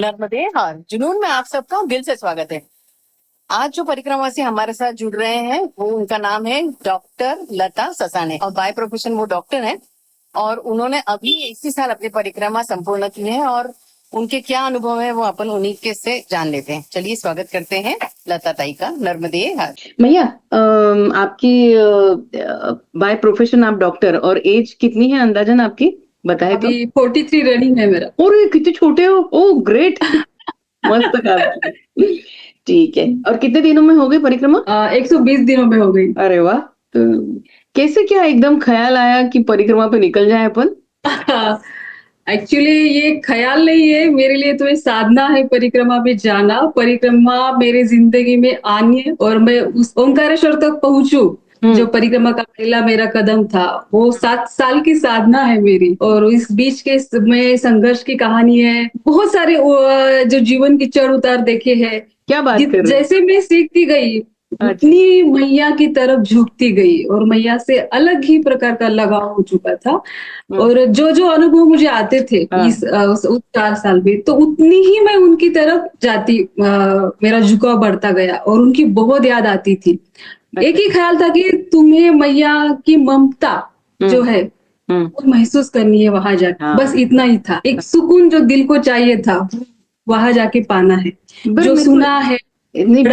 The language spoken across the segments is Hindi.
नर्मदे हार जुनून में आप सबका दिल से स्वागत है। आज जो परिक्रमा से हमारे साथ जुड़ रहे हैं वो उनका नाम है डॉक्टर लता ससाने और बाय प्रोफेशन वो डॉक्टर हैं और उन्होंने अभी इसी साल अपनी परिक्रमा संपूर्ण की है और उनके क्या अनुभव है वो अपन उन्हीं के से जान लेते हैं। चलिए स्वागत करते हैं लता ताई का। नर्मदे हार। भैया, आपकी बाय प्रोफेशन आप डॉक्टर और एज कितनी है अंदाजन आपकी बताए तो? अभी 43 रनिंग है मेरा। और कितने छोटे हो। Oh great. मस्त काम किया। ठीक है। और कितने दिनों में हो गई परिक्रमा? 120 दिनों में हो गई। अरे वाह। तो कैसे क्या एकदम ख्याल आया कि परिक्रमा पे निकल जाए अपन? एक्चुअली ये ख्याल नहीं है मेरे लिए, तो ये साधना है परिक्रमा में जाना। परिक्रमा मेरे जिंदगी में आनी है और मैं उस ओंकारेश्वर तक पहुंचू। जो परिक्रमा का पहला मेरा कदम था वो 7 साल की साधना है मेरी, और इस बीच के में संघर्ष की कहानी है। बहुत सारे जो जीवन की चढ़ उतार देखे हैं। क्या बात कर रहे हैं? जैसे मैं सीखती गई उतनी मैया की तरफ झुकती गई और मैया से अलग ही प्रकार का लगाव हो चुका था। और जो जो अनुभव मुझे आते थे उस 4 साल में, तो उतनी ही मैं उनकी तरफ जाती, मेरा झुकाव बढ़ता गया और उनकी बहुत याद आती थी। एक ही ख्याल था कि तुम्हें मैया की ममता जो है वो महसूस करनी है वहां जाके। बस इतना ही था। एक सुकून जो दिल को चाहिए था वहां जाके पाना है। जो सुना है नहीं,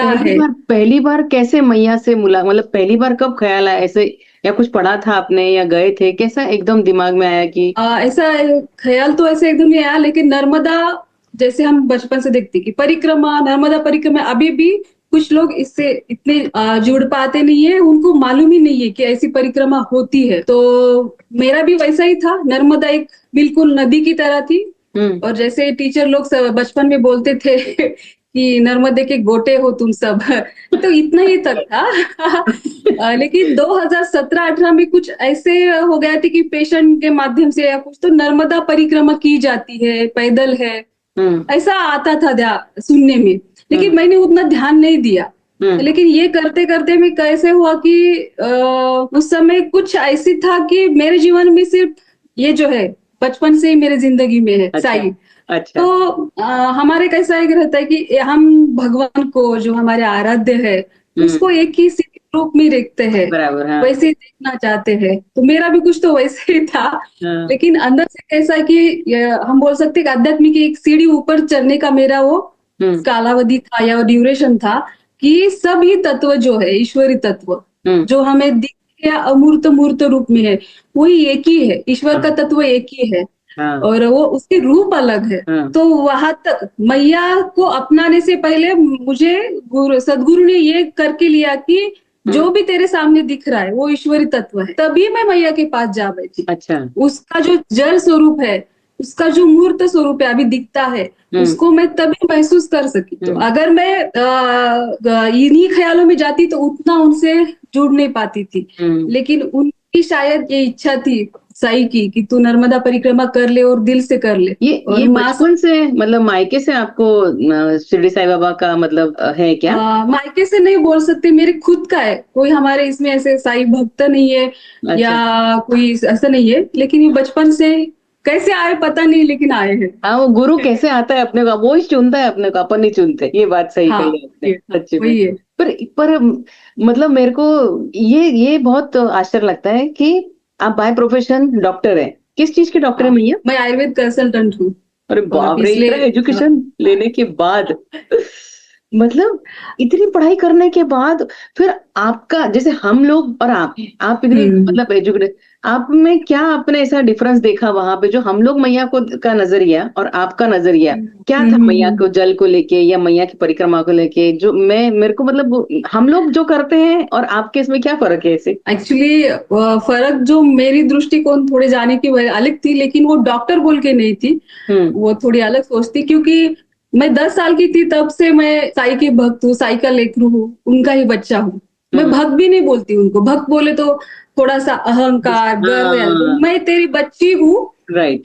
पहली बार कैसे मैया से मुला, मतलब पहली बार कब ख्याल आया ऐसे, या कुछ पढ़ा था आपने या गए थे, कैसा एकदम दिमाग में आया कि ऐसा ख्याल? तो ऐसे एकदम नहीं आया, लेकिन नर्मदा जैसे हम बचपन से देखते कि परिक्रमा, नर्मदा परिक्रमा, अभी भी कुछ लोग इससे इतने जुड़ पाते नहीं है, उनको मालूम ही नहीं है कि ऐसी परिक्रमा होती है। तो मेरा भी वैसा ही था। नर्मदा एक बिल्कुल नदी की तरह थी, और जैसे टीचर लोग बचपन में बोलते थे कि नर्मदे के गोटे हो तुम सब। तो इतना ही तक था। लेकिन 2017-18 में कुछ ऐसे हो गया था कि पेशेंट के माध्यम से या कुछ तो नर्मदा परिक्रमा की जाती है, पैदल है, ऐसा आता था सुनने में। लेकिन मैंने उतना ध्यान नहीं दिया। लेकिन ये करते करते में कैसे हुआ कि उस समय कुछ ऐसी था कि मेरे जीवन में सिर्फ ये जो है बचपन से ही मेरे जिंदगी में है। साई। अच्छा। तो हमारे कैसा एक रहता है कि हम भगवान को जो हमारे आराध्य है उसको एक ही रूप में देखते हैं, वैसे ही देखना चाहते हैं। तो मेरा भी कुछ तो वैसे ही था। लेकिन अंदर से कैसा कि हम बोल सकते हैं कि आध्यात्मिक एक सीढ़ी ऊपर चढ़ने का मेरा वो कालावधि था या ड्यूरेशन था कि सभी तत्व जो है, ईश्वरी तत्व जो हमें दिख या अमूर्त मूर्त रूप में है, वही एक ही है। ईश्वर का तत्व एक ही है और वो उसके रूप अलग है। तो वहां तक मैया को अपनाने से पहले मुझे सदगुरु ने ये करके लिया कि जो भी तेरे सामने दिख रहा है वो ईश्वरी तत्व है। तभी मैं मैया के पास जा बैठी। अच्छा। उसका जो जड़ स्वरूप है, उसका जो मूर्त स्वरूप है, अभी दिखता है, उसको मैं तभी महसूस कर सकी। तो अगर मैं इन्हीं ख्यालों में जाती तो उतना उनसे जुड़ नहीं पाती थी। लेकिन उनकी शायद ये इच्छा थी साई की कि तू नर्मदा परिक्रमा कर ले और दिल से कर ले। ये बचपन से, मतलब मायके से आपको शिरडी साई बाबा का मतलब है क्या? मायके से नहीं बोल सकते, मेरे खुद का है। कोई हमारे इसमें ऐसे साई भक्त नहीं है। अच्छा। या कोई ऐसा नहीं है, लेकिन ये बचपन से कैसे आए पता नहीं, लेकिन आए हैं। हाँ, वो गुरु कैसे आता है अपने को, वो ही चुनता है अपने को, अपन नहीं चुनते। ये बात सही कही आपने, सच्ची वही है। पर मतलब मेरे को ये बहुत आश्चर्य लगता है कि आप बाय प्रोफेशन डॉक्टर हैं। किस चीज के डॉक्टर है भैया? मैं आयुर्वेद कंसल्टेंट हूँ। अरे बाप रे, इतना एजुकेशन लेने के बाद, मतलब इतनी पढ़ाई करने के बाद फिर आपका, जैसे हम लोग और आप इतनी मतलब एजुकेटेड, आप में क्या आपने ऐसा डिफरेंस देखा वहां पे, जो हम लोग मैया को का नजरिया और आपका नजरिया क्या था मैया को जल को लेके या मैया की परिक्रमा को लेके? जो मेरे को मतलब हम लोग जो करते हैं और आपके इसमें क्या फर्क है ऐसे? एक्चुअली फर्क जो मेरी दृष्टिकोण थोड़े जाने की अलग थी, लेकिन वो डॉक्टर बोल के नहीं थी, वो थोड़ी अलग सोचती। क्योंकि मैं 10 साल की थी तब से मैं साई के भक्त हूँ, साई का लेकरू हूँ, उनका ही बच्चा हूँ। मैं भक्त भी नहीं बोलती उनको। भक्त बोले तो थोड़ा सा अहंकार, गर्व। मैं तेरी बच्ची हूँ,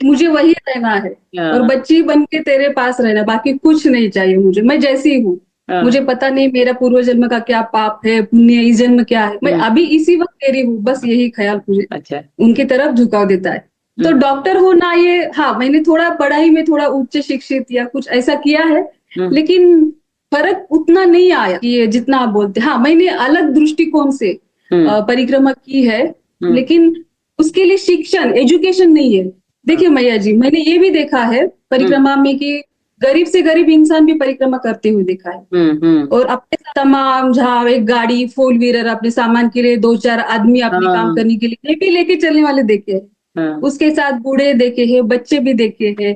मुझे वही रहना है और बच्ची बन के तेरे पास रहना, बाकी कुछ नहीं चाहिए मुझे। मैं जैसी हूँ, मुझे पता नहीं मेरा पूर्व जन्म का क्या पाप है, पुण्य, इस जन्म क्या है। मैं अभी इसी वक्त तेरी हूँ, बस यही ख्याल मुझे उनकी तरफ झुकाव देता है। तो डॉक्टर होना ये, हाँ मैंने थोड़ा पढ़ाई में थोड़ा उच्च शिक्षित या कुछ ऐसा किया है, लेकिन फर्क उतना नहीं आया कि ये जितना आप बोलते। हाँ मैंने अलग दृष्टिकोण से परिक्रमा की है, लेकिन उसके लिए शिक्षण एजुकेशन नहीं है। देखिए मैया जी, मैंने ये भी देखा है परिक्रमा में कि गरीब से गरीब इंसान भी परिक्रमा करते हुए देखा है, और अपने साथ तमाम जहाँ एक गाड़ी 4 व्हीलर अपने सामान के लिए 2-4 आदमी अपने काम करने के लिए ये भी लेके चलने वाले देखे हैं। उसके साथ बूढ़े देखे हैं, बच्चे भी देखे हैं,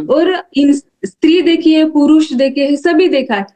और स्त्री देखी है, पुरुष देखे हैं, सभी देखा है,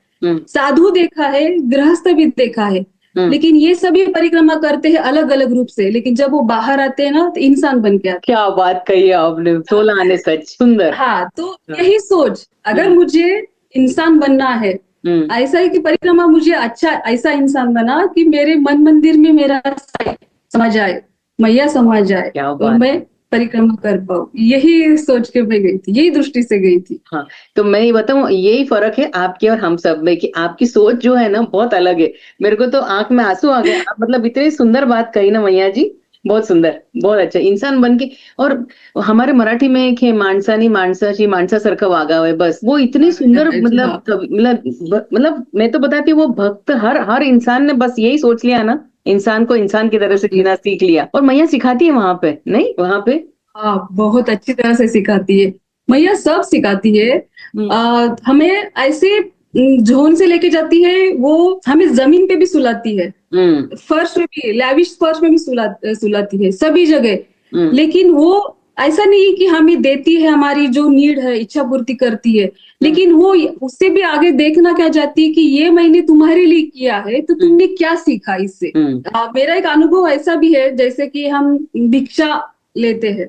साधु देखा है, गृहस्थ भी देखा है। लेकिन ये सभी परिक्रमा करते हैं अलग अलग रूप से, लेकिन जब वो बाहर आते हैं ना तो इंसान बन के आते हैं। क्या बात कही है आपने, 16 आने सच सुंदर। हाँ, तो यही सोच, अगर मुझे इंसान बनना है, ऐसा है कि परिक्रमा मुझे अच्छा ऐसा इंसान बना कि मेरे मन मंदिर में मेरा साईं समा जाए, मैया समा जाए, और मैं परिक्रमा कर पाऊँ। यही सोच के मैं गई थी, यही दृष्टि से गई थी। हाँ, तो मैं ये बताऊं, यही फर्क है आपके और हम सब में कि आपकी सोच जो है ना बहुत अलग है। मेरे को तो आंख में आंसू आ गए। आप मतलब इतनी सुंदर बात कही ना मैया जी, बहुत सुंदर, बहुत अच्छा इंसान बन के। और हमारे मराठी में एक है, माणसानी माणसाची माणसासारखं वागावं है, बस वो इतनी सुंदर मतलब मैं तो बताती हूँ, वो भक्त हर इंसान ने बस यही सोच लिया ना, इंसान को इंसान की तरह से जीना सीख लिया। और मैया सिखाती है वहां पे, नहीं वहां पे हाँ बहुत अच्छी तरह से सिखाती है मैया, सब सिखाती है। हमें ऐसे झोन से लेके जाती है, वो हमें जमीन पे भी सुलाती है, फर्श में भी, लैविश फर्श में भी सुलाती है, सभी जगह। लेकिन वो ऐसा नहीं कि हमें देती है, हमारी जो नीड है इच्छा पूर्ति करती है, लेकिन वो उससे भी आगे देखना क्या चाहती है कि ये मैंने तुम्हारे लिए किया है तो तुमने क्या सीखा इससे। मेरा एक अनुभव ऐसा भी है, जैसे कि हम भिक्षा लेते हैं,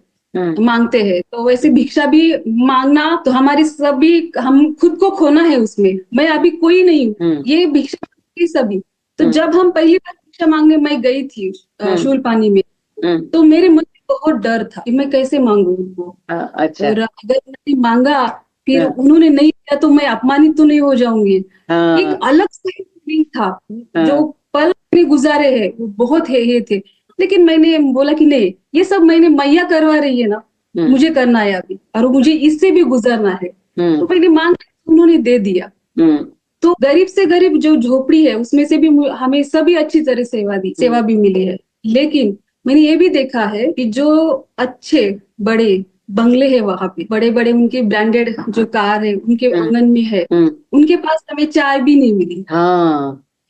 मांगते हैं, तो वैसे भिक्षा भी मांगना तो हमारी सभी, हम खुद को खोना है उसमें, मैं अभी कोई नहीं हूँ, ये भिक्षा की सभी। तो जब हम पहली बार भिक्षा मांगने मैं गई थी शूलपानी में, तो मेरे मन में बहुत डर था कि मैं कैसे मांगू उनको। अच्छा। और अगर मैंने मांगा फिर उन्होंने नहीं दिया तो मैं अपमानित तो नहीं हो जाऊंगी। एक अलग से फीलिंग था, जो पल मैंने गुजारे हैं वो बहुत है थे। लेकिन मैंने बोला कि नहीं, ये सब मैंने मैया करवा रही है ना, मुझे करना है अभी, और मुझे इससे भी गुजरना है। तो मैंने मांग, उन्होंने दे दिया। तो गरीब से गरीब जो झोपड़ी है उसमें से भी हमें सभी अच्छी तरह सेवा भी मिली है। लेकिन मैंने ये भी देखा है कि जो अच्छे बड़े बंगले हैं वहां पे, बड़े बड़े उनके ब्रांडेड जो कार है उनके आंगन में है, उनके पास हमें चाय भी नहीं मिली।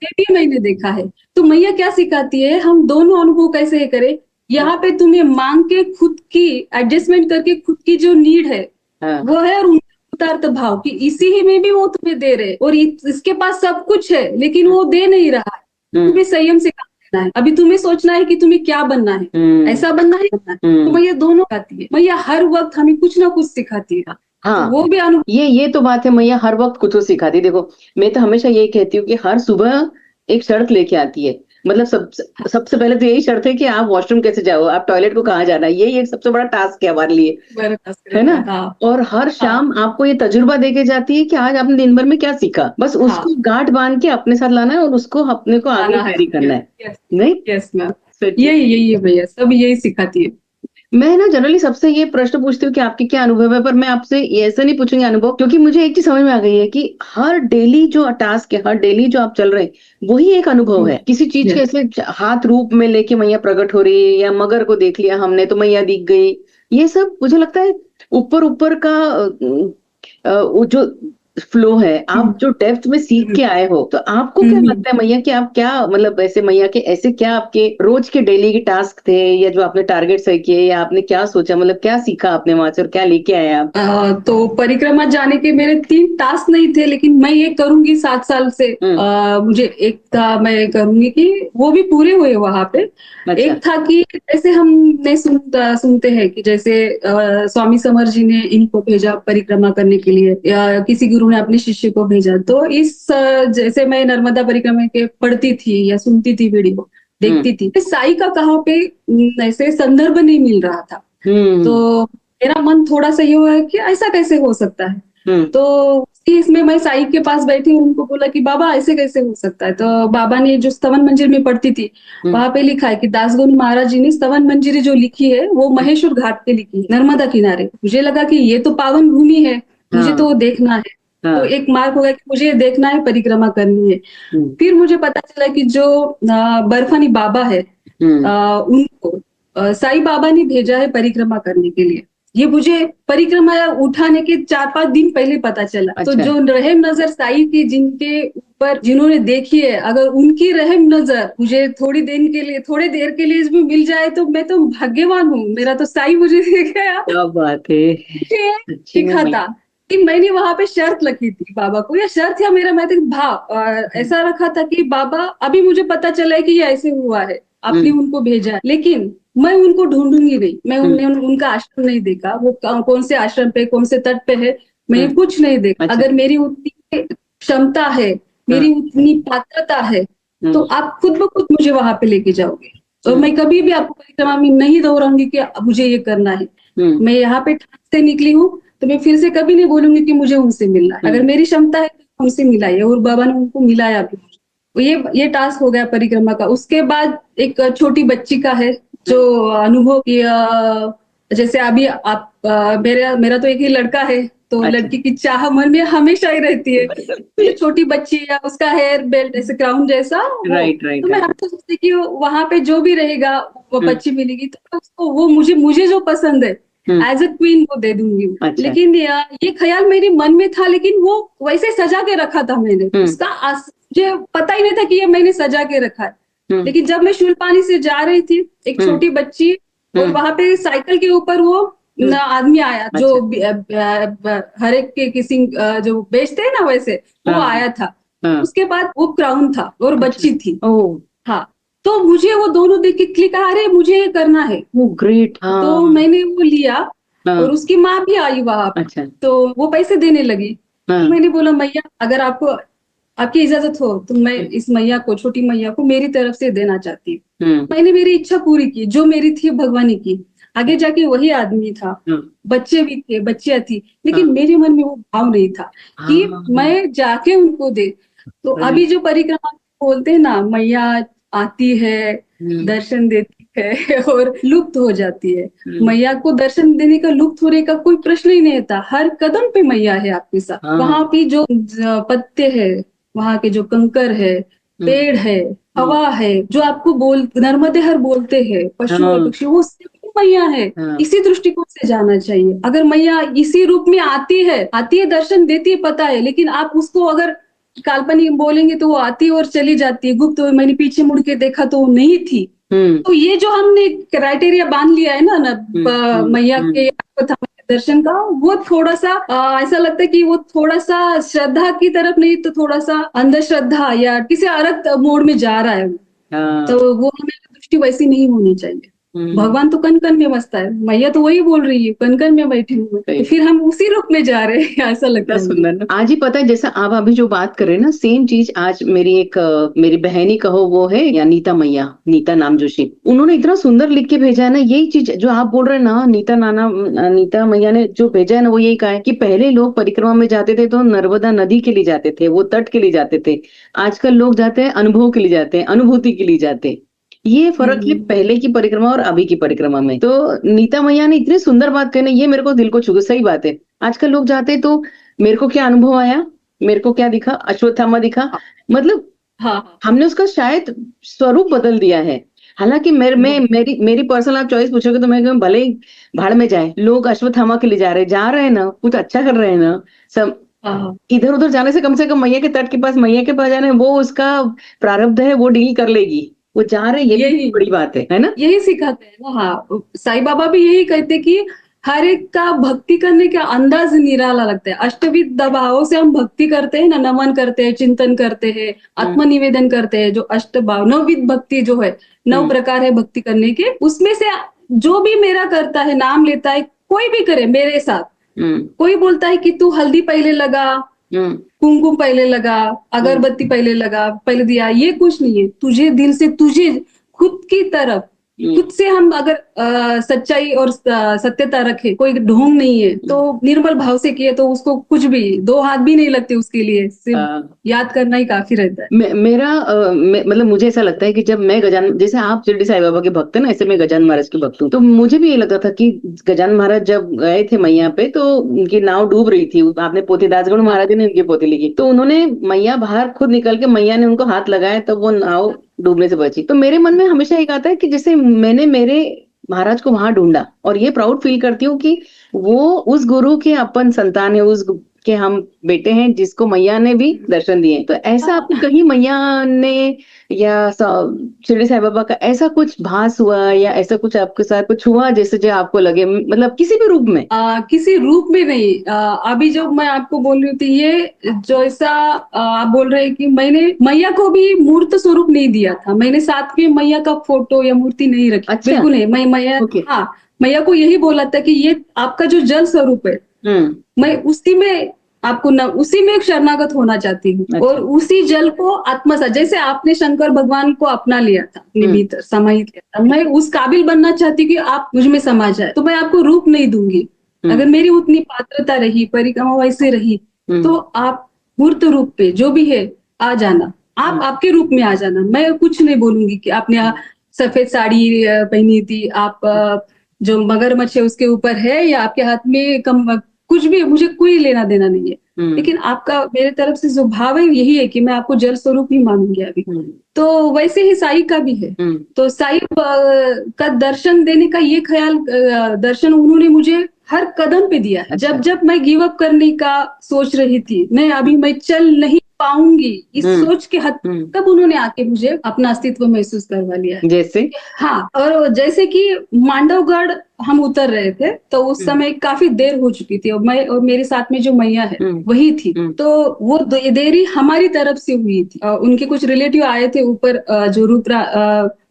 ये भी मैंने देखा है। तो मैया क्या सिखाती है, हम दोनों अनुभव कैसे करें। यहाँ पे तुम्हें मांग के खुद की एडजस्टमेंट करके खुद की जो नीड है वो है, और उतारत भाव कि इसी ही में भी वो तुम्हें दे रहे, और इसके पास सब कुछ है लेकिन वो दे नहीं रहा है। तुम्हें संयम से काम करना है, अभी तुम्हें सोचना है कि तुम्हें क्या बनना है, ऐसा बनना है। तो मैया दोनों सिखाती है, मैया हर वक्त हमें कुछ ना कुछ सिखाती है। हाँ, तो वो भी अनुभव, ये तो बात है, मैया हर वक्त कुछ तो सिखाती। देखो मैं तो हमेशा यही कहती हूँ कि हर सुबह एक शर्त लेके आती है। मतलब सबसे पहले तो यही शर्त है कि आप वॉशरूम कैसे जाओ, आप टॉयलेट को कहाँ जाना है, यही एक सबसे बड़ा टास्क है हमारे लिए, है ना। और हर शाम आपको ये तजुर्बा देके जाती है कि आज आपने दिन भर में क्या सीखा, बस उसको गांठ बांध के अपने साथ लाना है और उसको अपने को आगे कैरी करना है। नहीं, यस मैम, यही है भैया, सब यही सिखाती है। मैं ना जनरली सबसे ये प्रश्न पूछती हूँ कि आपके क्या अनुभव है, पर मैं आपसे ऐसा नहीं पूछूंगी अनुभव, क्योंकि मुझे एक चीज समझ में आ गई है कि हर डेली जो टास्क है, हर डेली जो आप चल रहे हैं वही एक अनुभव है। किसी चीज के ऐसे हाथ रूप में लेके मैया प्रकट हो रही है, या मगर को देख लिया हमने तो मैया दिख गई, ये सब मुझे लगता है ऊपर ऊपर का जो फ्लो है, आप जो डेप्थ में सीख के आए हो। तो आपको क्या लगता है मैया कि आप क्या, मतलब ऐसे मैया के ऐसे क्या आपके रोज के डेली के टास्क थे, या जो आपने टारगेट सही किए, या आपने क्या सोचा, मतलब क्या सीखा आपने वहां से और क्या लेके आए आप? तो परिक्रमा जाने के मेरे 3 टास्क नहीं थे, लेकिन मैं ये करूंगी 7 साल से। मुझे एक था, मैं करूंगी कि वो भी पूरे हुए वहां पे। अच्छा। एक था कि जैसे हमने सुनते हैं कि जैसे स्वामी समर जी ने इनको भेजा परिक्रमा करने के लिए, या किसी गुरु ने अपने शिष्य को भेजा। तो इस जैसे मैं नर्मदा परिक्रमा के पढ़ती थी या सुनती थी, वीडियो देखती थी, साई का कहाँ पे ऐसे संदर्भ नहीं मिल रहा था। तो मेरा मन थोड़ा सा ये हुआ कि ऐसा कैसे हो सकता है। तो इसमें मैं साईं के पास बैठी और उनको बोला कि बाबा ऐसे कैसे हो सकता है। तो बाबा ने जो स्तवन मंजिल में पढ़ती थी वहां पे लिखा है कि दासगुरु महाराज जी ने स्तवन मंजिल जो लिखी है वो महेश्वर घाट पे लिखी है, नर्मदा किनारे। मुझे लगा कि ये तो पावन भूमि है, मुझे तो वो देखना है। तो एक मार्ग हो गया कि मुझे देखना है, परिक्रमा करनी है। फिर मुझे पता चला कि जो बर्फानी बाबा है उनको साईं बाबा ने भेजा है परिक्रमा करने के लिए। ये मुझे परिक्रमा उठाने के 4-5 दिन पहले पता चला। तो जो रहम नजर साईं की जिनके ऊपर जिन्होंने देखी है, अगर उनकी रहम नजर मुझे थोड़ी देर के लिए इसमें मिल जाए तो मैं तो भाग्यवान हूँ। मेरा तो साईं मुझे दे गया। क्या बात है। लिखा था कि मैंने वहां पे शर्त रखी थी बाबा को, या शर्त या मेरा मैं भाव ऐसा रखा था कि बाबा अभी मुझे पता चला है कि ये ऐसे हुआ है, आपने उनको भेजा है, लेकिन मैं उनको ढूंढूंगी नहीं। मैं उनका आश्रम नहीं देखा, वो कौन से आश्रम पे, कौन से तट पे है, मैंने कुछ नहीं देखा। अगर मेरी उतनी क्षमता है, मेरी उतनी पात्रता है, तो आप खुद ब खुद मुझे वहां पे लेके जाओगे। और मैं कभी भी आपको परिक्रमा में नहीं दोहराऊंगी कि मुझे ये करना है। मैं यहाँ पे ठाक से निकली हूँ, तो मैं फिर से कभी नहीं बोलूंगी कि मुझे उनसे मिलना है। अगर मेरी क्षमता है तो उनसे मिलाइए, और बाबा ने उनको मिलाया भी। ये टास्क हो गया परिक्रमा का। उसके बाद एक छोटी बच्ची का है जो अनुभव किया। जैसे अभी आप मेरा तो एक ही लड़का है, तो लड़की की चाह मन में हमेशा ही रहती है। तो छोटी बच्ची है, उसका हेयर बेल्ट ऐसे क्राउन जैसा, तो मैं हमेशा सोचती कि वहां पे जो भी रहेगा वो बच्ची मिलेगी तो उसको वो मुझे जो पसंद है एज अ क्वीन वो दे दूंगी। लेकिन ये ख्याल मेरे मन में था, लेकिन वो वैसे सजा के रखा था मैंने। उसका मुझे पता ही नहीं था कि ये मैंने सजा के रखा है। लेकिन जब मैं शूलपानी से जा रही थी, एक छोटी बच्ची, और वहां पे साइकिल के ऊपर वो आदमी आया जो हर एक के किसी जो बेचते हैं ना वैसे, वो आया था। उसके बाद वो क्राउन था और बच्ची थी। हाँ, तो मुझे वो दोनों देख के क्लिक, अरे मुझे ये करना है। ग्रेट। तो मैंने वो लिया, और उसकी माँ भी आई वहां। तो वो पैसे देने लगी। तो मैंने बोला मैया अगर आपकी इजाजत हो तो मैं इस मैया को, छोटी मैया को मेरी तरफ से देना चाहती हूँ। मैंने मेरी इच्छा पूरी की, जो मेरी थी भगवानी की। आगे जाके वही आदमी था, बच्चे भी थे, बच्चियां थी, लेकिन मेरे मन में वो भाव नहीं था कि मैं जाके उनको दे। तो अभी जो परिक्रमा बोलते हैं ना, मैया आती है, दर्शन देती है और लुप्त हो जाती है। मैया को दर्शन देने का, लुप्त होने का कोई प्रश्न ही नहीं था। हर कदम पे मैया है आपके साथ। वहां पे जो पत्ते है, वहां के जो कंकर है, पेड़ है, हवा है, जो आपको नर्मदे हर बोलते हैं, पशु और पक्षी, वो मैया है। इसी दृष्टिकोण से जाना चाहिए। अगर मैया इसी रूप में आती है, दर्शन देती है, पता है, लेकिन आप उसको अगर काल्पनिक बोलेंगे तो वो आती और चली जाती है, गुप्त। मैंने पीछे मुड़ के देखा तो वो नहीं थी। तो ये जो हमने क्राइटेरिया बांध लिया है ना मैया के दर्शन का, वो थोड़ा सा ऐसा लगता है कि वो थोड़ा सा श्रद्धा की तरफ नहीं, तो थोड़ा सा अंधश्रद्धा या किसी अलग मोड में जा रहा है। तो वो हमें दृष्टि वैसी नहीं होनी चाहिए। भगवान तो कन कन में बसता है, मैया तो वही बोल रही है, कन कन में बैठी हुई, तो फिर हम उसी रूप में जा रहे हैं, ऐसा लगता है। सुंदर। आज ही पता है, जैसा आप अभी जो बात कर रहे हैं ना, सेम चीज आज मेरी बहनी कहो वो है, या नीता मैया, नीता नाम जोशी, उन्होंने इतना सुंदर लिख के भेजा है ना। यही चीज जो आप बोल रहे हैं ना, नीता मैया ने जो भेजा है ना, वो यही कहा है कि पहले लोग परिक्रमा में जाते थे तो नर्मदा नदी के लिए जाते थे, वो तट के लिए जाते थे। आजकल लोग जाते हैं अनुभव के लिए जाते हैं, अनुभूति के लिए जाते हैं। ये फर्क है पहले की परिक्रमा और अभी की परिक्रमा में। तो नीता मैया ने इतनी सुंदर बात कही ना, ये मेरे को दिल को छू गई। सही बात है। आजकल लोग जाते तो मेरे को क्या अनुभव आया, मेरे को क्या दिखा, अश्वत्थामा दिखा, मतलब हमने उसका शायद स्वरूप बदल दिया है। हालांकि मेरी पर्सनल आप चॉइस पूछोगे तो मैं भले ही भाड़ में जाए, लोग अश्वत्थामा के लिए जा रहे हैं ना, कुछ अच्छा कर रहे हैं ना। सब इधर उधर जाने से कम मैया के तट के पास, मैया के पास जाना है, वो उसका प्रारब्ध है, वो डील कर लेगी, वो जा रहे। यही बड़ी बात है ना। यही सिखाते हैं ना। हाँ, साईं बाबा भी यही कहते कि हर एक का भक्ति करने का अंदाज निराला लगता है। अष्टविध भावों से हम भक्ति करते हैं ना, नमन करते हैं, चिंतन करते हैं, आत्मनिवेदन करते हैं। जो अष्टभाव, 9विध भक्ति जो है, 9 प्रकार है भक्ति करने के, उसमें से जो भी मेरा करता है, नाम लेता है, कोई भी करे मेरे साथ। कोई बोलता है कि तू हल्दी पहले लगा, कुमकुम पहले लगा, अगरबत्ती पहले लगा, पहले दिया, ये कुछ नहीं है। तुझे दिल से, तुझे खुद की तरफ खुद से हम अगर सच्चाई और सत्यता रखे, कोई ढोंग नहीं है, तो निर्मल भाव से किए तो उसको कुछ भी 2 हाथ भी नहीं लगते उसके लिए, सिर्फ याद करना ही काफी रहता है। मेरा मतलब मुझे ऐसा लगता है कि जब मैं गजानन, जैसे आप शिरडी साई बाबा के भक्त है ना, ऐसे मैं गजानन महाराज के भक्त हूँ, तो मुझे भी ये लगता था कि गजानन महाराज जब गए थे मैया पे तो उनकी नाव डूब रही थी। आपने पोथी दासगढ़ महाराज ने उनकी पोथी लिखी, तो उन्होंने मैया बाहर खुद निकल के मैया ने उनको हाथ लगाया तब वो नाव डूबने से बची। तो मेरे मन में हमेशा एक आता है कि जैसे मैंने मेरे महाराज को वहां ढूंढा और ये प्राउड फील करती हूँ कि वो उस गुरु के अपन संतान है, उस के हम बेटे हैं जिसको मैया ने भी दर्शन दिए। तो ऐसा आपको कहीं मैया ने या शिरडी साई बाबा का ऐसा कुछ भास हुआ या ऐसा कुछ आपके साथ कुछ हुआ जैसे जो आपको लगे, मतलब किसी भी रूप में? किसी रूप में नहीं। अभी जो मैं आपको बोल रही थी, ये जो ऐसा आप बोल रहे हैं कि मैंने मैया को भी मूर्त स्वरूप नहीं दिया था, मैंने साथ में मैया का फोटो या मूर्ति नहीं रखी। अच्छा। बिल्कुल नहीं, मैं मैया हाँ, मैया को यही बोला था कि ये आपका जो जल स्वरूप है, मैं उसी में आपको उसी में शरणागत होना चाहती हूँ। अच्छा। और उसी जल को आत्मसात, जैसे आपने शंकर भगवान को अपना लिया था, अपने भीतर समाहित किया था, मैं उस काबिल बनना चाहती कि आप मुझ में समा जाए। तो मैं आपको रूप नहीं दूंगी, अगर मेरी उतनी पात्रता रही, परिक्रमा वैसे रही, तो आप मूर्त रूप पे जो भी है आ जाना, आप आपके रूप में आ जाना। मैं कुछ नहीं बोलूंगी कि आपने सफेद साड़ी पहनी थी, आप जो मगरमच्छ है उसके ऊपर है, या आपके हाथ में कुछ भी, मुझे कोई लेना देना नहीं है। लेकिन आपका मेरे तरफ से जो भाव है यही है कि मैं आपको जल स्वरूप ही मानूंगी अभी। तो वैसे ही साई का भी है। तो साई का दर्शन देने का ये ख्याल, दर्शन उन्होंने मुझे हर कदम पे दिया है। जब जब मैं गिव अप करने का सोच रही थी, अभी मैं चल नहीं पाऊंगी, इस सोच के हद तब उन्होंने आके मुझे अपना अस्तित्व महसूस करवा लिया है। जैसे हाँ, और जैसे कि मांडवगढ़ हम उतर रहे थे तो उस समय काफी देर हो चुकी थी, और मैं और मेरे साथ में जो मैया है वही थी। तो वो देरी हमारी तरफ से हुई थी। उनके कुछ रिलेटिव आए थे ऊपर, जो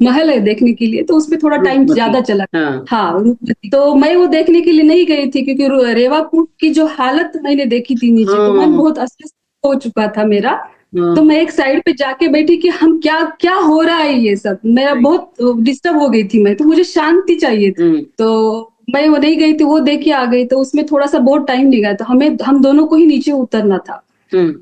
महल है देखने के लिए, तो उसमें थोड़ा टाइम ज्यादा चला। हाँ, रूपवती। तो मैं वो देखने के लिए नहीं गई थी क्योंकि रेवाकुंड की जो हालत मैंने देखी थी नीचे, तो मन बहुत अस्वस्थ हो चुका था मेरा। तो मैं एक साइड पे जाके बैठी कि हम क्या क्या हो रहा है ये सब, मेरा बहुत डिस्टर्ब हो गई थी मैं, तो मुझे शांति चाहिए थी। तो मैं वो नहीं गई थी, वो देख के आ गई। तो उसमें थोड़ा सा बहुत टाइम लगा, तो हम दोनों को ही नीचे उतरना था।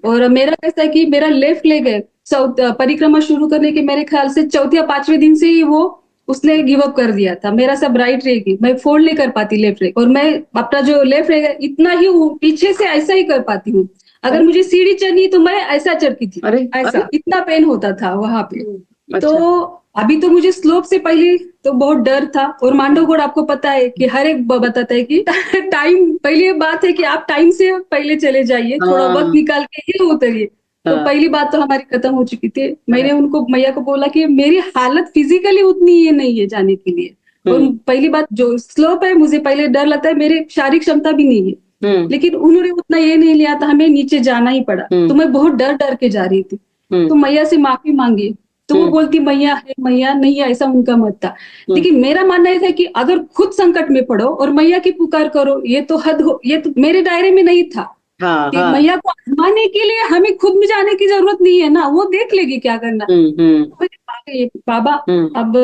और मेरा कैसा है कि मेरा लेफ्ट लेग है, परिक्रमा शुरू करने के मेरे ख्याल से 4 या 5वें दिन से ही वो उसने गिव अप कर दिया था। मेरा सब राइट रहेगी, मैं फोल्ड नहीं कर पाती लेफ्ट लेग, और मैं अपना जो लेफ्ट लेग है इतना ही पीछे से ऐसा ही कर पाती हूँ। अगर मुझे सीढ़ी चढ़नी तो मैं ऐसा चढ़ती थी, ऐसा इतना पेन होता था वहां पे। अच्छा। तो अभी तो मुझे स्लोप से पहले तो बहुत डर था। और मांडवगढ़ आपको पता है कि हर एक बताता है कि टाइम, पहली बात है कि आप टाइम से पहले चले जाइए, थोड़ा वक्त निकाल के ही उतरिए। तो पहली बात तो हमारी खत्म हो चुकी थी। मैंने उनको, मैया को बोला कि मेरी हालत फिजिकली उतनी ये नहीं है जाने के लिए, और पहली बात जो स्लोप है मुझे पहले डर लगता है, मेरी शारीरिक क्षमता भी नहीं है। लेकिन उन्होंने उतना ये नहीं लिया था, हमें नीचे जाना ही पड़ा। तो मैं बहुत डर डर के जा रही थी। तो मैया से माफी मांगी, तो वो बोलती मैया है, मैया नहीं है, ऐसा उनका मत था। लेकिन मेरा मानना यह था कि अगर खुद संकट में पड़ो और मैया की पुकार करो, ये तो हद हो, ये तो मेरे दायरे में नहीं था। कि मैया को आजमाने के लिए हमें खुद में जाने की जरूरत नहीं है ना, वो देख लेगी क्या करना। बाबा, अब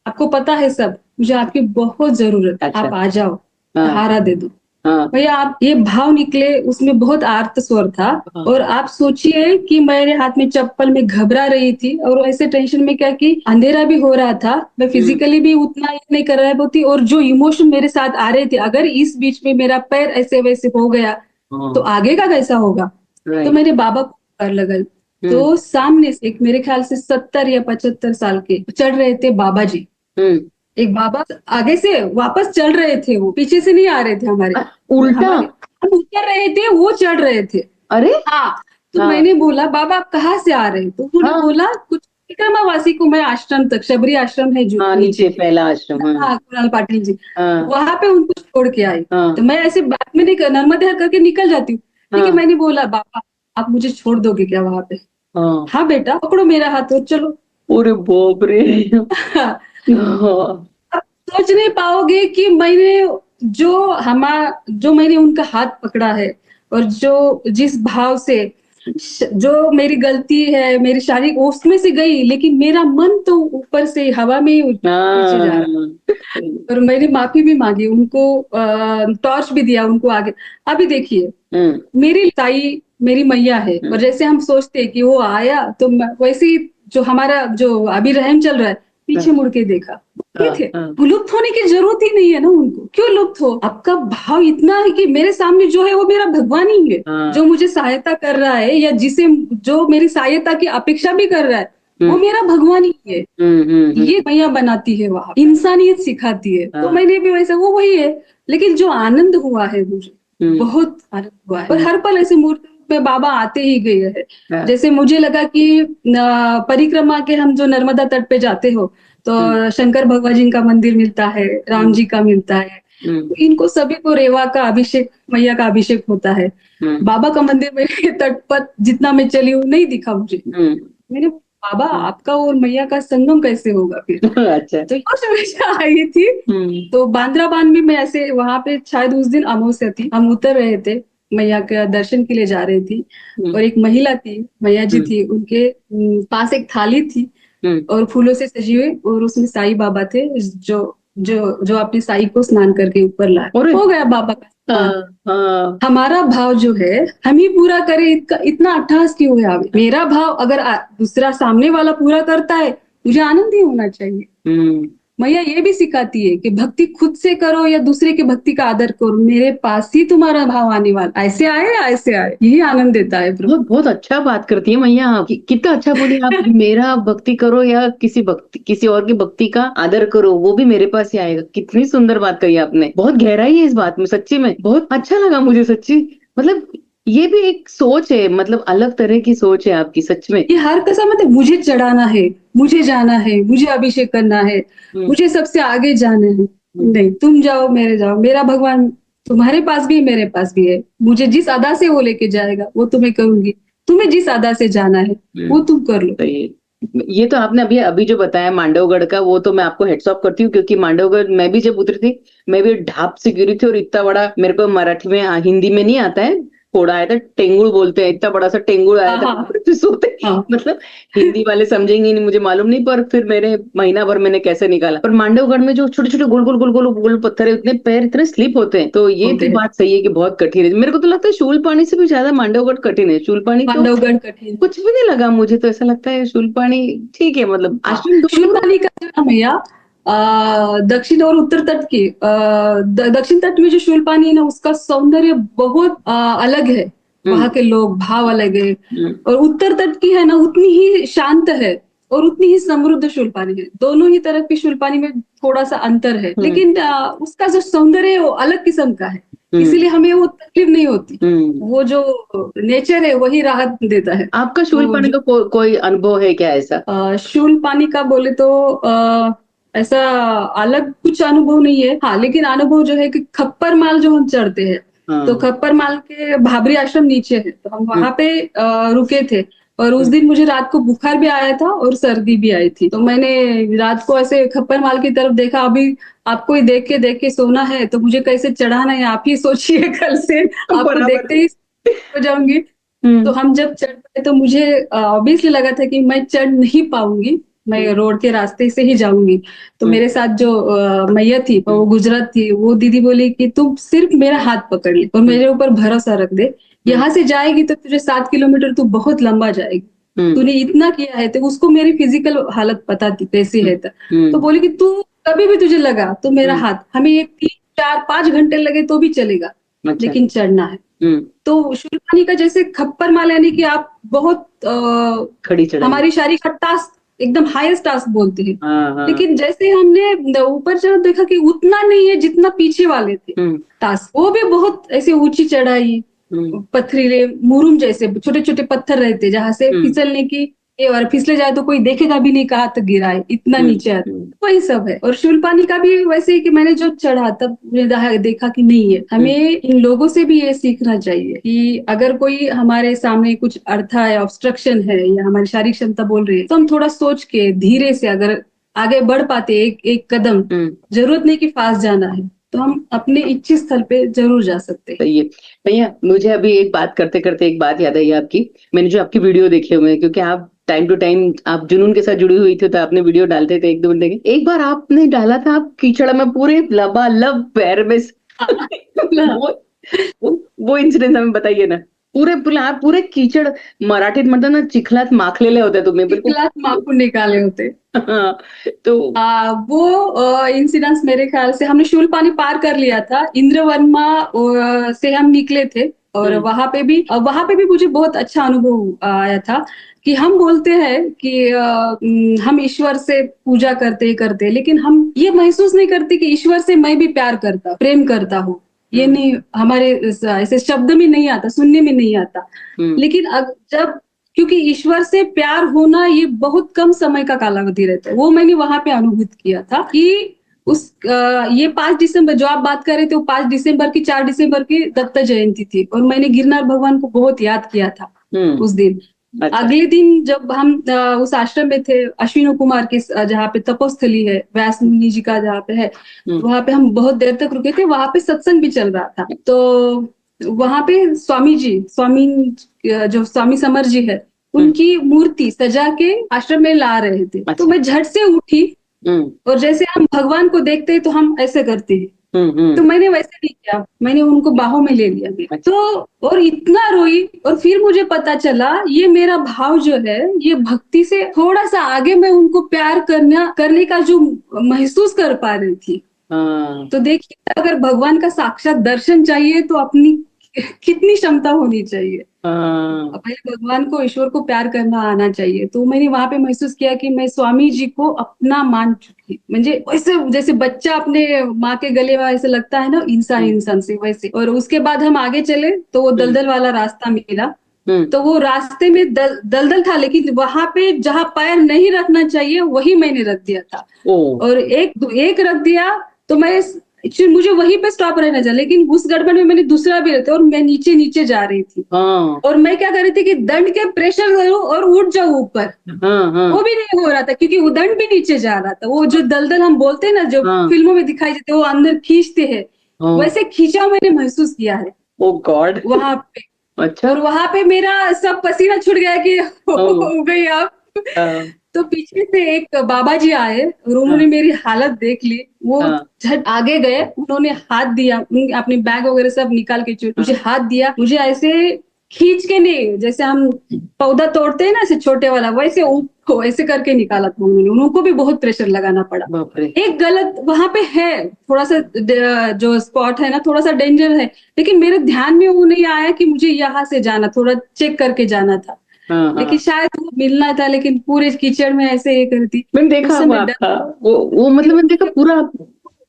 आपको पता है सब, मुझे आपकी बहुत जरूरत है। अच्छा। आप आ जाओ, सहारा दे दो। भैया आप, ये भाव निकले, उसमें बहुत आर्त स्वर था। और आप सोचिए कि मेरे हाथ में चप्पल में घबरा रही थी, और ऐसे टेंशन में क्या कि अंधेरा भी हो रहा था, मैं फिजिकली भी उतना नहीं कर रहा थी, और जो इमोशन मेरे साथ आ रहे थे, अगर इस बीच में मेरा पैर ऐसे वैसे हो गया तो आगे का कैसा होगा। तो मैंने बाबा को कर लगा। तो सामने से एक, मेरे ख्याल से 70 या 75 साल के चढ़ रहे थे बाबा जी। एक बाबा आगे से वापस चढ़ रहे थे, वो पीछे से नहीं आ रहे थे हमारे, उल्टा हम उतर रहे थे, वो चढ़ रहे थे। अरे हाँ। तो मैंने बोला बाबा आप कहाँ से आ रहे हैं? तो उन्होंने बोला कुछ परिक्रमावासी को मैं आश्रम तक, शबरी आश्रम है जो नीचे पहला आश्रम, हाँ कुणाल पाटिल जी, वहां पे उनको छोड़ के आई। तो मैं ऐसे बात में नहीं, नर्मदे हर करके निकल जाती हूँ। लेकिन मैंने बोला बाबा आप मुझे छोड़ दोगे क्या वहां पे? हाँ बेटा पकड़ो मेरा हाथ और चलो। अरे बाप रे। आप सोच नहीं पाओगे कि मैंने जो मैंने उनका हाथ पकड़ा है, और जो जिस भाव से जो मेरी गलती है, मेरी शारीरिक उसमें से गई, लेकिन मेरा मन तो ऊपर से हवा में ही नीचे जा रहा। और मैंने माफी भी मांगी उनको, टॉर्च भी दिया उनको आगे। अभी देखिए मेरी ताई मेरी मैया है, और जैसे हम सोचते हैं कि वो आया तो वैसे ही जो हमारा जो अभी रहम चल रहा है, पीछे मुड़ के देखा, ये थे। लुप्त होने की जरूरत ही नहीं है ना उनको, क्यों लुप्त हो? आपका भाव इतना है कि मेरे सामने जो है वो मेरा भगवान ही है, जो मुझे सहायता कर रहा है या जिसे जो मेरी सहायता की अपेक्षा भी कर रहा है, वो मेरा भगवान ही है। ये मैया बनाती है, वहां इंसानियत सिखाती है। तो मैंने भी वैसे वो वही है, लेकिन जो आनंद हुआ है मुझे, बहुत आनंद हुआ है। और हर पल ऐसे मूर्ति में बाबा आते ही गए हैं। जैसे मुझे लगा कि परिक्रमा के हम जो नर्मदा तट पे जाते हो तो शंकर भगवान जी का मंदिर मिलता है, राम जी का मिलता है, इनको सभी को रेवा का अभिषेक, मैया का अभिषेक होता है। बाबा का मंदिर में तट पर जितना मैं चली हूँ नहीं दिखा मुझे। मैंने बाबा आपका और मैया का संगम कैसे होगा फिर? अच्छा। तो आई थी तो बांद्रा बांध में मैं ऐसे वहां पे, शायद उस दिन अमावस्या थी, हम उतर रहे थे, मैया के दर्शन के लिए जा रही थी, और एक महिला थी, मैया जी थी, उनके पास एक थाली थी और फूलों से सजी हुई, और उसमें साईं बाबा थे, जो अपने साईं को स्नान करके ऊपर लाए। हो गया बाबा का। हमारा भाव जो है हम ही पूरा करें, इतना अट्ठास क्यों है? मेरा भाव अगर दूसरा सामने वाला पूरा करता है, मुझे आनंद ही होना चाहिए। मैया ये भी सिखाती है कि भक्ति खुद से करो या दूसरे की भक्ति का आदर करो, मेरे पास ही तुम्हारा भाव आने वाला, ऐसे आए या ऐसे आए, यही आनंद देता है। बहुत बहुत अच्छा बात करती है मैया, कितना अच्छा बोली आप। मेरा भक्ति करो या किसी और की भक्ति का आदर करो, वो भी मेरे पास ही आएगा। कितनी सुंदर बात कही आपने, बहुत गहराई है इस बात में, सच्ची में बहुत अच्छा लगा मुझे, सच्ची। मतलब ये भी एक सोच है, मतलब अलग तरह की सोच है आपकी, सच में। ये हर कसम मतलब मुझे चढ़ाना है, मुझे जाना है, मुझे अभिषेक करना है, मुझे सबसे आगे जाना है। नहीं, तुम जाओ मेरा भगवान तुम्हारे पास भी है, मेरे पास भी है। मुझे जिस अदा से वो लेके जाएगा वो तुम्हें करूंगी, तुम्हें जिस अदा से जाना है वो तुम कर लो। ये तो आपने अभी जो बताया मांडवगढ़ का, वो तो मैं आपको हेड्स ऑफ करती हूँ, क्योंकि मांडवगढ़ मैं भी जब उतरी थी, मैं भी ढाप से गिरी थी, और इतना बड़ा, मेरे को मराठी में हिंदी में नहीं आता है, थोड़ा आया था, टेंगुल बोलते हैं, इतना बड़ा सा टेंगुल आया था सोते। मतलब हिंदी वाले समझेंगे नहीं, मुझे मालूम नहीं, पर फिर मेरे महीना भर मैंने कैसे निकाला। पर मांडवगढ़ में जो छोटे छोटे गोल गोल गोल गोल गोल पत्थर है, उतने पैर इतने स्लिप होते हैं, तो ये तो बात सही है कि बहुत कठिन है। मेरे को तो लगता है शूलपाणी से भी ज्यादा मांडवगढ़ कठिन है। शूलपाणी तो कठिन कुछ भी नहीं लगा मुझे, तो ऐसा लगता है शूलपाणी ठीक है, मतलब शूलपाणी का भैया दक्षिण और उत्तर तट की, दक्षिण तट में जो शूलपाणी है ना, उसका सौंदर्य बहुत अलग है, वहां के लोग भाव अलग है। और उत्तर तट की है ना, उतनी ही शांत है और उतनी ही समृद्ध शूलपाणी है। दोनों ही तरफ की शूलपाणी में थोड़ा सा अंतर है, लेकिन उसका जो सौंदर्य है वो अलग किस्म का है, इसीलिए हमें वो तकलीफ नहीं होती। वो जो नेचर है वही राहत देता है। आपका शूलपाणी का कोई अनुभव है क्या ऐसा? शूलपाणी का बोले तो ऐसा अलग कुछ अनुभव नहीं है। हाँ, लेकिन अनुभव जो है कि खप्पर माल जो हम चढ़ते हैं, तो खप्पर माल के भाबरी आश्रम नीचे है, तो हम वहां पे रुके थे। और उस दिन मुझे रात को बुखार भी आया था और सर्दी भी आई थी, तो मैंने रात को ऐसे खप्पर माल की तरफ देखा। अभी आपको ही देख के सोना है, तो मुझे कैसे चढ़ाना है आप ही सोचिए, कल से आपको देखते ही हो जाऊंगी। तो हम जब चढ़ पाए तो मुझे ऑब्वियसली लगा था कि मैं चढ़ नहीं पाऊंगी, मैं रोड के रास्ते से ही जाऊंगी। तो मेरे साथ जो मैया थी, वो गुजरात थी, वो दीदी बोली कि तुम सिर्फ मेरा हाथ पकड़ ले और मेरे ऊपर भरोसा रख दे, यहाँ से जाएगी तो तुझे 7 किलोमीटर तू बहुत लंबा जाएगी, तूने इतना किया है। तो उसको मेरी फिजिकल हालत पता थी कैसी है। तो बोली कि तू कभी भी तुझे लगा तो मेरा हाथ, हमें एक 3, 4, 5 घंटे लगे तो भी चलेगा, लेकिन चढ़ना है। तो शूलपाणी का जैसे खप्पर माल, यानी कि आप बहुत हमारी शारीरिक टास्क एकदम हाईएस्ट टास्क बोलते हैं। लेकिन जैसे हमने ऊपर चढ़ देखा कि उतना नहीं है जितना पीछे वाले थे टास्क, वो भी बहुत ऐसे ऊंची चढ़ाई, पथरीले मुरुम जैसे छोटे छोटे पत्थर रहते जहां से फिसलने की, और फिसले जाए तो कोई देखेगा भी नहीं कहाँ तक गिरा है, इतना नीचे आता, वही सब है। और शूलपाणी का भी वैसे ही कि मैंने जो चढ़ा तब मुझे देखा कि नहीं है, हमें इन लोगों से भी ये सीखना चाहिए कि अगर कोई हमारे सामने कुछ अर्था है, ऑब्स्ट्रक्शन है, या हमारी शारीरिक क्षमता बोल रही है, तो हम थोड़ा सोच के धीरे से अगर आगे बढ़ पाते एक कदम, जरूरत नहीं कि फास्ट जाना है, तो हम अपने इच्छित स्थल पे जरूर जा सकते हैं। सही है भैया। मुझे अभी एक बात करते करते एक बात याद आई आपकी। मैंने जो आपकी वीडियो देखे हुए हैं, क्योंकि आप टाइम टू टाइम आप जुनून के साथ जुड़ी हुई थी, तो आपने वीडियो डालते थे 1-2 घंटे के। एक बार आपने डाला था, आप कीचड़ में पूरे लबालब पैर में वो इंसिडेंट हमें बताइए ना। पूरे कीचड़, मराठीत म्हणतात ना, चिखलात माखलेले होते तुम्ही बिल्कुल। चिखलात माखून निकाले होते। हाँ, तो वो इंसिडेंस मेरे ख्याल से हमने शूलपानी पार कर लिया था, इंद्रवर्मा से हम निकले थे, और वहां पे भी मुझे बहुत अच्छा अनुभव आया था कि हम बोलते हैं कि हम ईश्वर से पूजा करते, लेकिन हम ये महसूस नहीं करते कि ईश्वर से मैं भी प्रेम करता हूँ। ये नहीं, हमारे ऐसे शब्द में नहीं आता, सुनने में नहीं आता। लेकिन जब, क्योंकि ईश्वर से प्यार होना ये बहुत कम समय का कालावधि रहता है, वो मैंने वहां पे अनुभूत किया था कि ये 5 दिसंबर जो आप बात कर रहे थे, वो 5 दिसंबर की 4 दिसंबर की दत्त जयंती थी, और मैंने गिरनार भगवान को बहुत याद किया था उस दिन। अच्छा। अगले दिन जब हम उस आश्रम में थे, अश्विनी कुमार के जहाँ पे तपोस्थली है, व्यास मुनि जी का जहाँ पे है, वहां पे हम बहुत देर तक रुके थे। वहां पे सत्संग भी चल रहा था, तो वहां पे जो स्वामी समर जी है, उनकी मूर्ति सजा के आश्रम में ला रहे थे। तो मैं झट से उठी, और जैसे हम भगवान को देखते हैं तो हम ऐसे करते हैं, तो मैंने वैसे नहीं किया, मैंने उनको बाहों में ले लिया। तो और इतना रोई, और फिर मुझे पता चला ये मेरा भाव जो है, ये भक्ति से थोड़ा सा आगे मैं उनको प्यार करने का जो महसूस कर पा रही थी। तो देखिए, अगर भगवान का साक्षात दर्शन चाहिए तो अपनी कितनी क्षमता होनी चाहिए। पहले भगवान को, ईश्वर को प्यार करना आना चाहिए। तो मैंने वहां पे महसूस किया कि मैं स्वामी जी को अपना मान चुकी, म्हणजे वैसे जैसे बच्चा अपने माँ के गले में ऐसे लगता है ना, इंसान से वैसे। और उसके बाद हम आगे चले तो वो दलदल वाला रास्ता मिला, तो वो रास्ते में दलदल था, लेकिन वहां पे जहाँ पैर नहीं रखना चाहिए वही मैंने रख दिया था, और एक रख दिया तो मुझे वहीं पे स्टॉप रहना चाहिए, लेकिन उस गड़बड़ में मैंने दूसरा भी रहता, और मैं नीचे जा रही थी। और मैं क्या कर रही थी कि दंड के प्रेशर करूं और उठ जाऊं ऊपर। वो भी नहीं हो रहा था, क्योंकि वो दंड भी नीचे जा रहा था। वो जो दलदल हम बोलते हैं ना, जो फिल्मों में दिखाई देते, वो अंदर खींचते हैं, वैसे खींचा मैंने महसूस किया है। ओ गॉड, वहां पे। अच्छा। और वहां पे मेरा सब पसीना छूट गया कि हो गई आप। तो पीछे से एक बाबा जी आए, और उन्होंने मेरी हालत देख ली। वो झट आगे गए, उन्होंने हाथ दिया, अपनी बैग वगैरह सब निकाल के मुझे हाथ दिया। मुझे ऐसे खींच के नहीं, जैसे हम पौधा तोड़ते हैं ना, ऐसे छोटे वाला, वैसे ऐसे करके निकाला था उन्होंने। उनको भी बहुत प्रेशर लगाना पड़ा। एक गलत वहां पे है, थोड़ा सा जो स्पॉट है ना, थोड़ा सा डेंजर है, लेकिन मेरे ध्यान में वो नहीं आया कि मुझे यहाँ से जाना, थोड़ा चेक करके जाना था। लेकिन शायद वो मिलना था, लेकिन पूरे कीचड़ में ऐसे ये करती। मैंने देखा वो मतलब मैंने देखा पूरा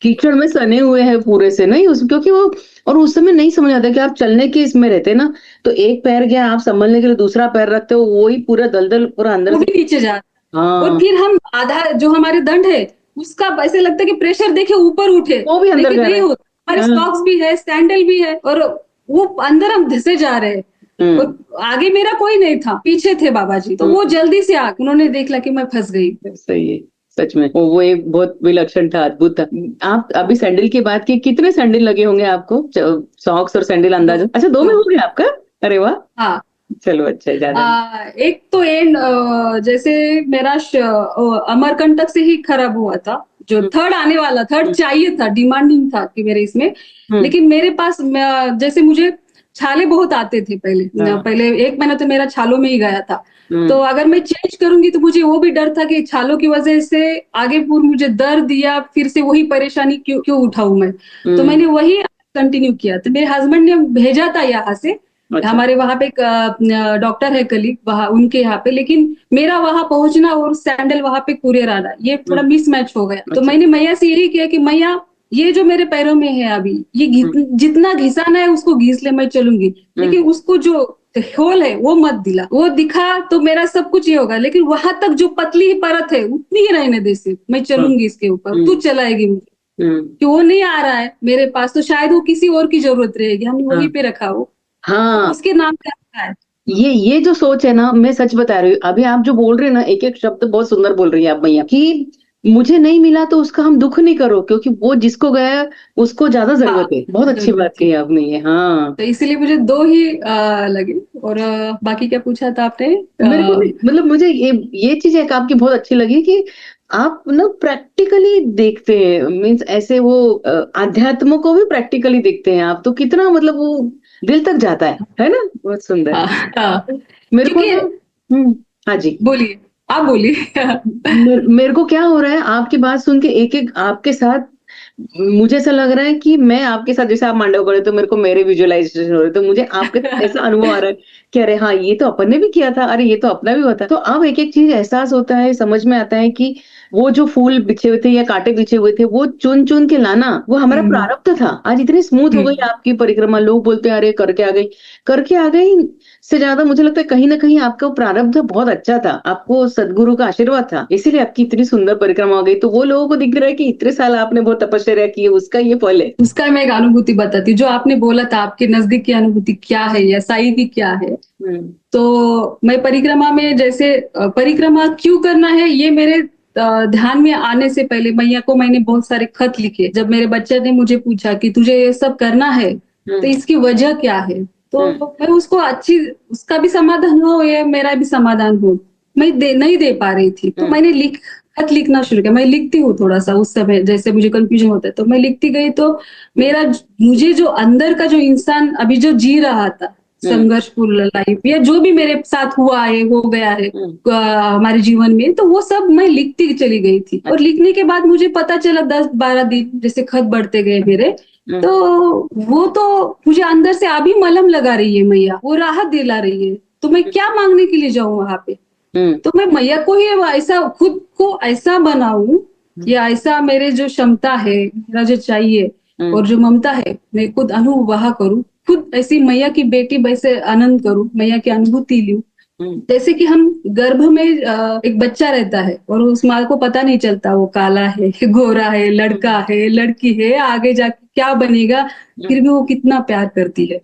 कीचड़ में सने हुए हैं पूरे से, नहीं क्योंकि वो, और उस समय नहीं समझ आता कि आप चलने के इसमें रहते ना, तो एक पैर गया, आप संभलने के लिए दूसरा पैर रखते हो, वही पूरा दलदल पूरा अंदर से नीचे जाता। और फिर हम आधा जो हमारे दंड है उसका ऐसे लगता है कि प्रेशर देखे ऊपर उठे, वो भी अंदर नहीं होता। हमारे सॉक्स भी है, सैंडल भी है, और वो अंदर हम धसे जा रहे हैं। और आगे मेरा कोई नहीं था, पीछे थे बाबा जी। तो वो जल्दी से आके उन्होंने देखला कि मैं फंस गई। सही है, सच में वो एक बहुत विलक्षण था, अद्भुत था। आप अभी सैंडल की बात की, कितने सैंडल लगे होंगे आपको, सॉक्स और सैंडल अंदाजा? अच्छा, 2 में हो गया आपका? अरे वाह। हाँ, चलो अच्छा है। ज्यादा एक तो जैसे मेरा अमरकंटक से ही खराब हुआ था, जो थर्ड आने वाला, थर्ड चाहिए था, डिमांडिंग था कि मेरे इसमें। लेकिन मेरे पास जैसे मुझे छाले बहुत आते थे पहले 1 महीना तो मेरा छालों में ही गया था। तो अगर मैं चेंज करूंगी तो मुझे वो भी डर था कि छालों की वजह से आगे पूर्व मुझे दर्द या फिर से वही परेशानी क्यों उठाऊं मैं। तो मैंने वही कंटिन्यू किया। तो मेरे हस्बैंड ने भेजा था यहाँ से, हमारे वहां पे एक डॉक्टर है कलीग वहां, उनके यहाँ पे, लेकिन मेरा वहां पहुंचना और सैंडल वहां पे कुरियर आना, ये थोड़ा मिसमैच हो गया। तो मैंने मैया से यही किया कि मैया, ये जो मेरे पैरों में है अभी, ये जितना घिसाना है उसको घिस ले, मैं चलूंगी, लेकिन उसको जो होल है वो मत दिला। वो दिखा तो मेरा सब कुछ ये होगा, लेकिन वहां तक जो पतली परत है उतनी ही रहने दे, सिर्फ मैं चलूंगी इसके ऊपर, तू चलाएगी मुझे। कि वो नहीं आ रहा है मेरे पास, तो शायद वो किसी और की जरूरत रहेगी, हमने वहीं पे रखा वो। हाँ, उसके नाम क्या है। ये जो सोच है ना, मैं सच बता रही हूँ, अभी आप जो बोल रहे हैं ना, एक एक शब्द बहुत सुंदर बोल रही है आप भैया, कि मुझे नहीं मिला तो उसका हम दुख नहीं करो, क्योंकि वो जिसको गया उसको ज्यादा जरूरत है। बहुत अच्छी बात कही आपने ये। हाँ, तो इसीलिए मुझे दो ही लगे। और बाकी क्या पूछा था आपने? मेरे को भी मतलब मुझे ये चीज एक आपकी बहुत अच्छी लगी कि आप ना प्रैक्टिकली देखते हैं, मीन्स ऐसे वो आध्यात्म को भी प्रैक्टिकली देखते हैं आप, तो कितना मतलब वो दिल तक जाता है ना। बहुत सुंदर। हाँ, मेरे को क्योंकि ना हाँ जी, बोलिए, आप बोलिए। मेरे को क्या हो रहा है आपकी बात सुन के, एक एक आपके साथ मुझे ऐसा लग रहा है कि मैं आपके साथ, जैसे आप मांडव करे तो मेरे को मेरे विजुअलाइजेशन हो रहे, तो मुझे आपके साथ ऐसा अनुभव आ रहा है कि अरे हाँ ये तो अपन ने भी किया था, अरे ये तो अपना भी हुआ था। तो अब एक एक चीज एहसास होता है, समझ में आता है कि वो जो फूल बिछे हुए थे या कांटे बिछे हुए थे वो चुन चुन के लाना वो हमारा प्रारब्ध था। आज इतनी स्मूथ हो गई आपकी परिक्रमा, लोग बोलते हैं अरे करके आ गई, करके आ गई से ज्यादा मुझे लगता है कहीं ना कहीं आपका प्रारब्ध बहुत अच्छा था, आपको सदगुरु का आशीर्वाद था, इसीलिए आपकी इतनी सुंदर परिक्रमा हो गई। तो वो लोगों को दिख रहा है कि इतने साल आपने बहुत तपस्या की है, उसका ये फल है। उसका मैं एक अनुभूति बताती हूँ, जो आपने बोला था आपके नजदीक की अनुभूति क्या है या साई की क्या है। तो मैं परिक्रमा में जैसे परिक्रमा क्यों करना है ये मेरे ध्यान में आने से पहले मैया को मैंने बहुत सारे खत लिखे। जब मेरे बच्चे ने मुझे पूछा कि तुझे ये सब करना है तो इसकी वजह क्या है, तो मैं उसको उसका भी समाधान हो या मेरा भी समाधान हो, मैं नहीं दे पा रही थी। तो मैंने खत लिखना शुरू किया। मैं लिखती हूँ थोड़ा सा उस समय, जैसे मुझे कंफ्यूजन होता है तो मैं लिखती गई। तो मुझे जो अंदर का जो इंसान अभी जो जी रहा था संघर्षपूर्ण लाइफ या जो भी मेरे साथ हुआ है हो गया है हमारे जीवन में, तो वो सब मैं लिखती चली गई थी। और लिखने के बाद मुझे पता चला 10-12 दिन जैसे खत बढ़ते गए मेरे, तो वो तो मुझे अंदर से अभी मलहम लगा रही है मैया, वो राहत दिला रही है। तो मैं क्या मांगने के लिए जाऊं वहां पे? तो मैं मैया को ही ऐसा खुद को ऐसा बनाऊं या ऐसा मेरे जो क्षमता है, मेरा जो चाहिए और जो ममता है मैं खुद अनुभव करूं, खुद ऐसी मैया की बेटी वैसे आनंद करूं, मैया की अनुभूति लूं। जैसे कि हम गर्भ में एक बच्चा रहता है और उस माँ को पता नहीं चलता वो काला है, गोरा है, लड़का है, लड़की है, आगे जाके क्या बनेगा, फिर भी वो कितना प्यार करती है।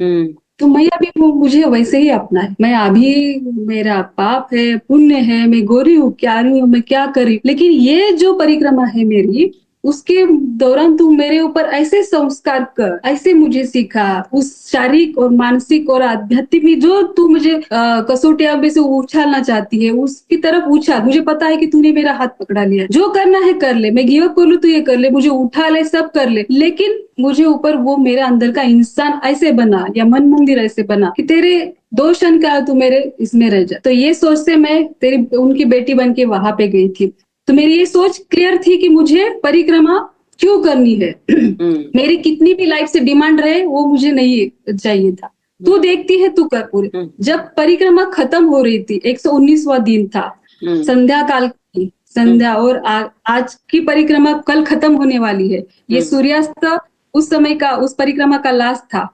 तो मैया भी वो मुझे वैसे ही अपना है। मैं अभी मेरा पाप है, पुण्य है, मैं गोरी हूँ, क्या रही हूँ, मैं क्या करी, लेकिन ये जो परिक्रमा है मेरी, उसके दौरान तू मेरे ऊपर ऐसे संस्कार कर, ऐसे मुझे सिखा, उस शारीरिक और मानसिक और आध्यात्मिक जो तू मुझे कसौटिया में से उछालना चाहती है उसकी तरफ उछाल। मुझे पता है कि तूने मेरा हाथ पकड़ा लिया, जो करना है कर ले, मैं गिव अप कर लूं तो ये कर ले, मुझे उठा ले, सब कर ले, लेकिन मुझे ऊपर वो मेरे अंदर का इंसान ऐसे बना या मन मंदिर ऐसे बना कि तेरे 2 क्षण का तू मेरे इसमें रह जा। तो ये सोच से मैं तेरी उनकी बेटी बन के वहां पे गई थी। तो मेरी ये सोच क्लियर थी कि मुझे परिक्रमा क्यों करनी है। मेरी कितनी भी लाइफ से डिमांड रहे वो मुझे नहीं चाहिए था। तू देखती है तू कर पूरे। जब परिक्रमा खत्म हो रही थी, 119वां दिन था, संध्या काल की संध्या, और आज की परिक्रमा कल खत्म होने वाली है। ये सूर्यास्त उस समय का, उस परिक्रमा का लास्ट था।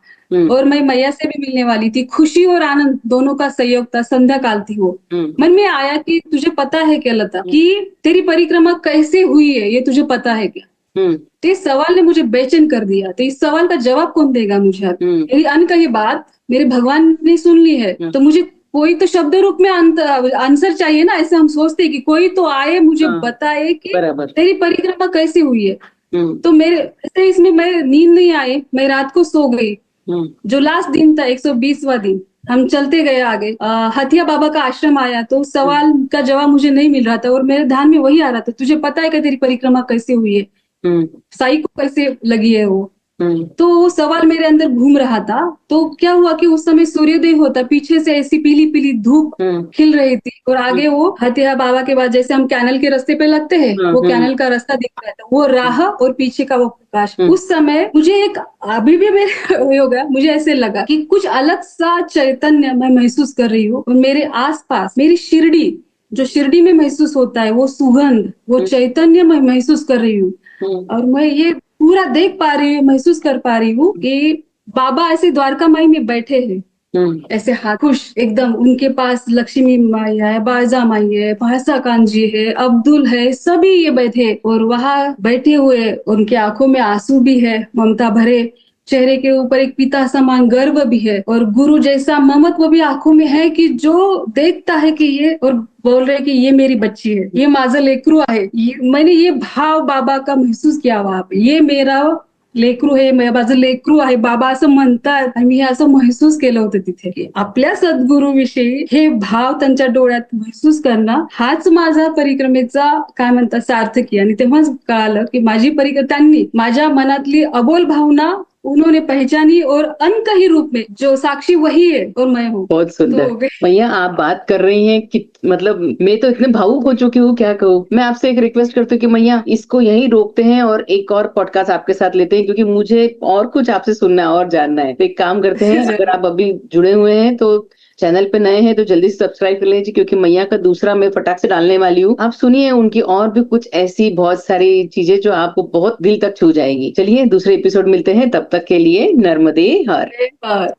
और मैं मैया से भी मिलने वाली थी, खुशी और आनंद दोनों का संयोग था, संध्या काल थी वो। मन में आया कि तुझे पता है क्या लता कि तेरी परिक्रमा कैसे हुई है, ये तुझे पता है क्या? तो इस सवाल ने मुझे बेचैन कर दिया। तो इस सवाल का जवाब कौन देगा मुझे? मेरी अनकही बात मेरे भगवान ने सुन ली है, तो मुझे कोई तो शब्द रूप में आंसर चाहिए ना। ऐसे हम सोचते हैं कि कोई तो आए मुझे बताए कि तेरी परिक्रमा कैसे हुई है। तो मेरे ऐसे इसमें मैं नींद नहीं आई, मैं रात को सो गई। जो लास्ट दिन था 120वां दिन, हम चलते गए आगे। हथिया बाबा का आश्रम आया तो उस सवाल का जवाब मुझे नहीं मिल रहा था और मेरे ध्यान में वही आ रहा था, तुझे पता है क्या तेरी परिक्रमा कैसे हुई है, साई को कैसे लगी है वो। तो वो सवाल मेरे अंदर घूम रहा था। तो क्या हुआ कि उस समय सूर्योदय होता, पीछे से ऐसी पीली पीली धूप खिल रही थी और आगे वो हथिया बाबा के बाद जैसे हम कैनल के रास्ते पे लगते हैं, वो कैनल का रास्ता दिख रहा था, वो राह और पीछे का वो प्रकाश। उस समय मुझे एक अभी भी मेरे होगा, मुझे ऐसे लगा कि कुछ अलग सा चैतन्य मैं महसूस कर रही हूँ और मेरे आसपास मेरी शिरडी, जो शिरडी में महसूस होता है वो सुगंध, वो चैतन्य मैं महसूस कर रही हूँ। और मैं ये पूरा देख पा रही हूँ, महसूस कर पा रही हूँ कि बाबा ऐसे द्वारका माई में बैठे हैं, ऐसे हाथ खुश एकदम। उनके पास लक्ष्मी माई है, बाजा माई है, भाषा कांजी है, अब्दुल है, सभी ये बैठे और वहां बैठे हुए उनके आंखों में आंसू भी है, ममता भरे। चेहरे के ऊपर एक पिता समान गर्व भी है और गुरु जैसा ममत्व भी आंखों में है कि जो देखता है कि ये और बोल रहे कि ये मेरी बच्ची है, ये माझं लेकरू आहे, मैंने ये भाव बाबा का महसूस किया वहां पे, ये मेरा लेकरू आहे, माझं लेकरू आहे बाबा असं म्हणतात. आणि मी असं महसूस केलं होतं तिथे की आपल्या सद्गुरूविषयी हे भाव त्यांच्या डोळ्यात महसूस करणं हाच माझा परिक्रमेचा काय म्हणतात सार्थकी. आणि तेव्हाच कळालं की माझी परिक्रमा त्यांनी माझ्या मनातली अबोल भावना उन्होंने पहचानी और अंत ही रूप में जो साक्षी वही है और मैं हूँ. बहुत सुंदर भैया, आप बात कर रही हैं कि मतलब मैं तो इतने भावुक हो चुकी हूँ, क्या कहूँ. मैं आपसे एक रिक्वेस्ट करती हूँ कि मैया इसको यहीं रोकते हैं और एक और पॉडकास्ट आपके साथ लेते हैं, क्योंकि मुझे और कुछ आपसे सुनना है और जानना है. तो एक काम करते हैं, अगर आप अभी जुड़े हुए हैं तो चैनल पे नए हैं तो जल्दी से सब्सक्राइब कर लीजिए, क्योंकि मैया का दूसरा मैं फटाक से डालने वाली हूँ. आप सुनिए उनकी और भी कुछ ऐसी बहुत सारी चीजें जो आपको बहुत दिल तक छू जाएगी. चलिए दूसरे एपिसोड मिलते हैं, तब तक के लिए नर्मदे हर.